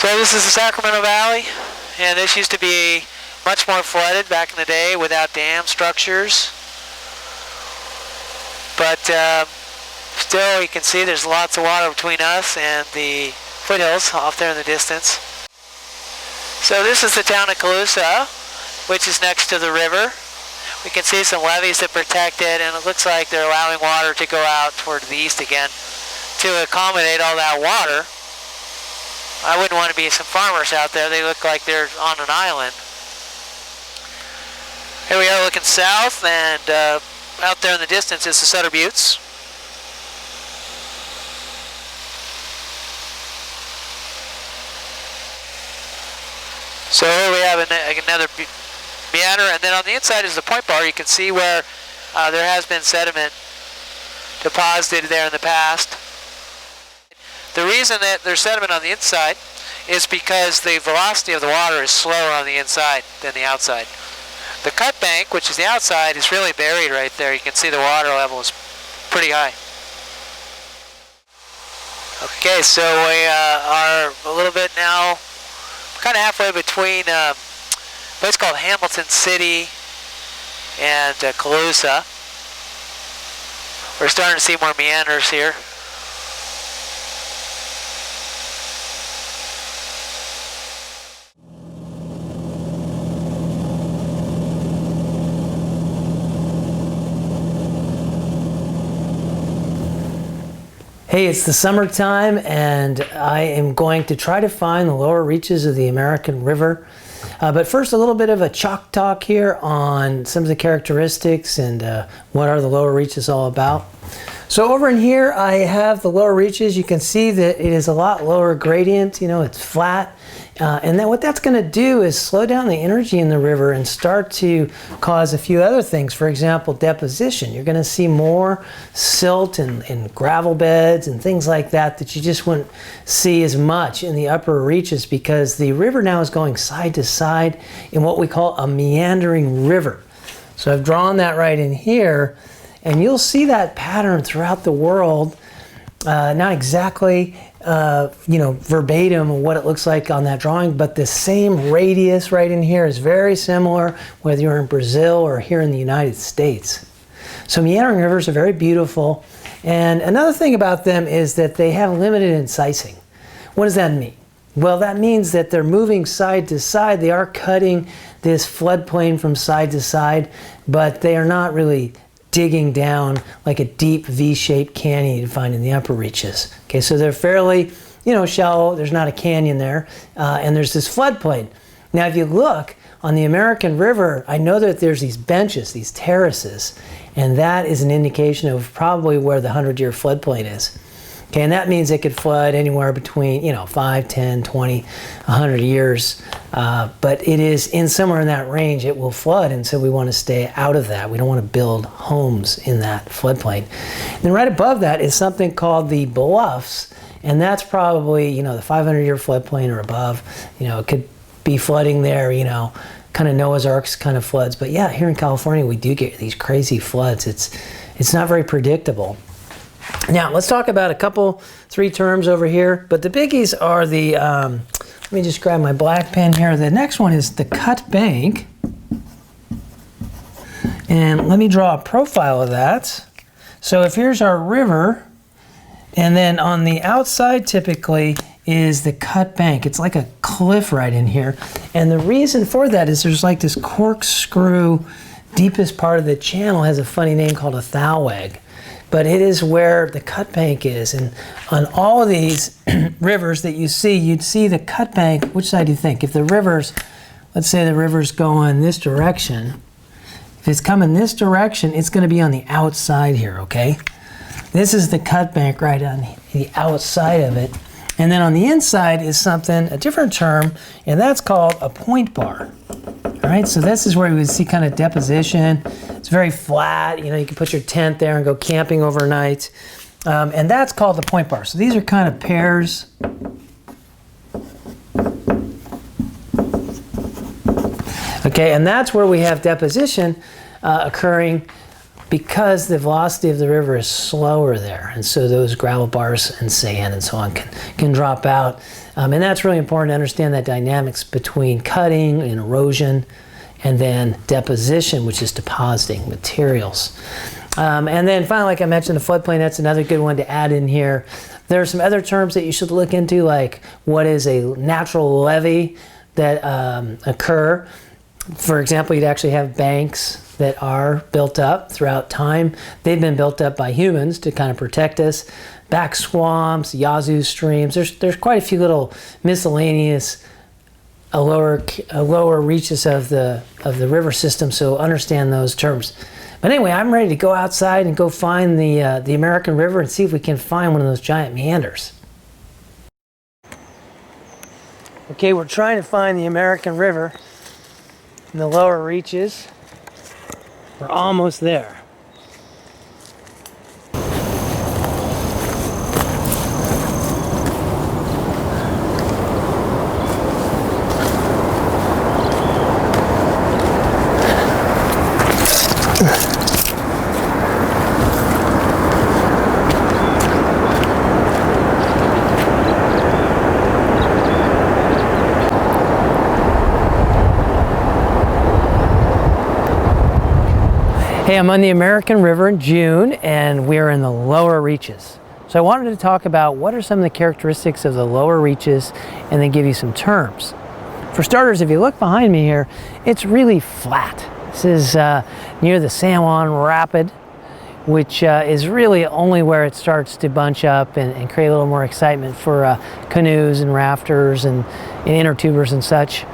So this is the Sacramento Valley, and this used to be much more flooded back in the day without dam structures. But still, you can see there's lots of water between us and the foothills off there in the distance. So this is the town of Colusa, which is next to the river. We can see some levees that protect it, and it looks like they're allowing water to go out toward the east again to accommodate all that water. I wouldn't want to be some farmers out there. They look like they're on an island. Here we are looking south, and out there in the distance is the Sutter Buttes. So here we have another meander, and then on the inside is the point bar. You can see where there has been sediment deposited there in the past. The reason that there's sediment on the inside is because the velocity of the water is slower on the inside than the outside. The cut bank, which is the outside, is really buried right there. You can see the water level is pretty high. Okay, so we are a little bit now, kind of halfway between a place called Hamilton City and Colusa. We're starting to see more meanders here. Hey, it's the summertime, and I am going to try to find the lower reaches of the American River. But first, a little bit of a chalk talk here on some of the characteristics and what are the lower reaches all about. So over in here, I have the lower reaches. You can see that it is a lot lower gradient. You know, it's flat. And then what that's going to do is slow down the energy in the river and start to cause a few other things. For example, deposition. You're going to see more silt and gravel beds and things like that that you just wouldn't see as much in the upper reaches, because the river now is going side to side in what we call a meandering river. So I've drawn that right in here, and you'll see that pattern throughout the world. Not exactly verbatim what it looks like on that drawing, but the same radius right in here is very similar whether you're in Brazil or here in the United States. So meandering rivers are very beautiful, and another thing about them is that they have limited incising. What does that mean? Well, that means that they're moving side to side. They are cutting this floodplain from side to side, but they are not really digging down like a deep V-shaped canyon you'd find in the upper reaches. Okay, so they're fairly, shallow. There's not a canyon there, and there's this floodplain. Now, if you look on the American River, I know that there's these benches, these terraces, and that is an indication of probably where the 100-year floodplain is. Okay, and that means it could flood anywhere between, 5, 10, 20, 100 years. But it is somewhere in that range, it will flood, and so we want to stay out of that. We don't want to build homes in that floodplain. And then right above that is something called the bluffs, and that's probably, the 500-year floodplain or above. It could be flooding there, kind of Noah's Ark kind of floods. But yeah, here in California, we do get these crazy floods. It's not very predictable. Now, let's talk about three terms over here, but the biggies are the, let me just grab my black pen here. The next one is the cut bank, and let me draw a profile of that. So if here's our river, and then on the outside typically is the cut bank. It's like a cliff right in here, and the reason for that is there's like this corkscrew, deepest part of the channel has a funny name called a thalweg. But it is where the cut bank is. And on all of these rivers that you see, you'd see the cut bank. Which side do you think? If the river's, let's say the river's going this direction, if it's coming this direction, it's going to be on the outside here, okay? This is the cut bank right on the outside of it. And then on the inside is a different term, and that's called a point bar. All right, so this is where you would see kind of deposition. It's very flat. You can put your tent there and go camping overnight. And that's called the point bar. So these are kind of pairs. Okay, and that's where we have deposition occurring because the velocity of the river is slower there, and so those gravel bars and sand and so on can drop out. And that's really important to understand that dynamics between cutting and erosion, and then deposition, which is depositing materials. And then finally, like I mentioned, the floodplain, that's another good one to add in here. There are some other terms that you should look into, like what is a natural levee that occur. For example, you'd actually have banks that are built up throughout time. They've been built up by humans to kind of protect us. Back swamps, yazoo streams, there's quite a few little miscellaneous lower reaches of the river system, so understand those terms. But anyway, I'm ready to go outside and go find the American River and see if we can find one of those giant meanders. Okay, we're trying to find the American River in the lower reaches. We're almost there. Hey, I'm on the American River in June, and we're in the lower reaches. So I wanted to talk about what are some of the characteristics of the lower reaches and then give you some terms. For starters, if you look behind me here, it's really flat. This is near the San Juan Rapid, which is really only where it starts to bunch up and create a little more excitement for canoes and rafters and inner tubers and such.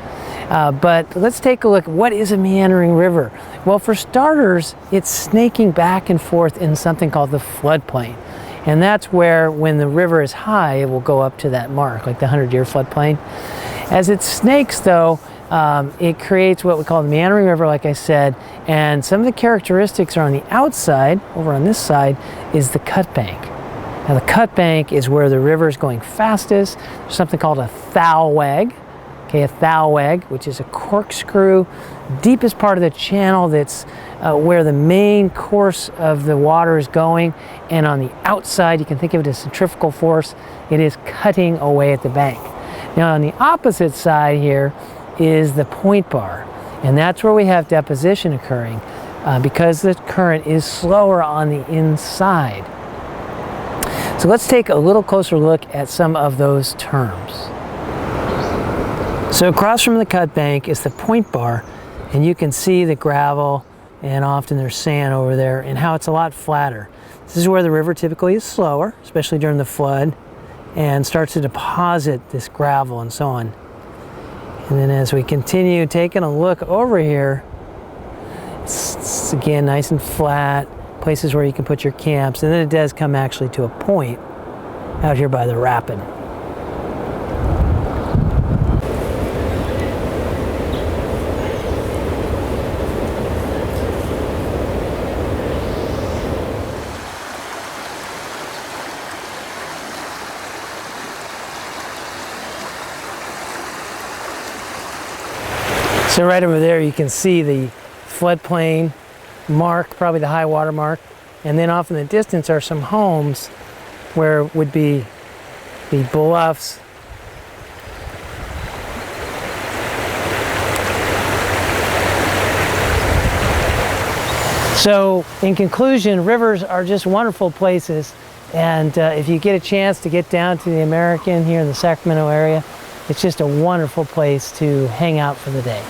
But let's take a look. What is a meandering river? Well, for starters, it's snaking back and forth in something called the floodplain. And that's where, when the river is high, it will go up to that mark, like the 100-year floodplain. As it snakes, though, it creates what we call the meandering river, like I said. And some of the characteristics are on the outside. Over on this side is the cut bank. Now, the cut bank is where the river is going fastest. There's something called a thalweg. Okay, a thalweg, which is a corkscrew, deepest part of the channel that's where the main course of the water is going. And on the outside, you can think of it as centrifugal force. It is cutting away at the bank. Now, on the opposite side here is the point bar. And that's where we have deposition occurring because the current is slower on the inside. So let's take a little closer look at some of those terms. So across from the cut bank is the point bar, and you can see the gravel, and often there's sand over there, and how it's a lot flatter. This is where the river typically is slower, especially during the flood, and starts to deposit this gravel and so on. And then as we continue taking a look over here, it's again nice and flat, places where you can put your camps, and then it does come actually to a point out here by the rapid. So right over there you can see the floodplain mark, probably the high water mark, and then off in the distance are some homes where would be the bluffs. So in conclusion, rivers are just wonderful places, and if you get a chance to get down to the American here in the Sacramento area, it's just a wonderful place to hang out for the day.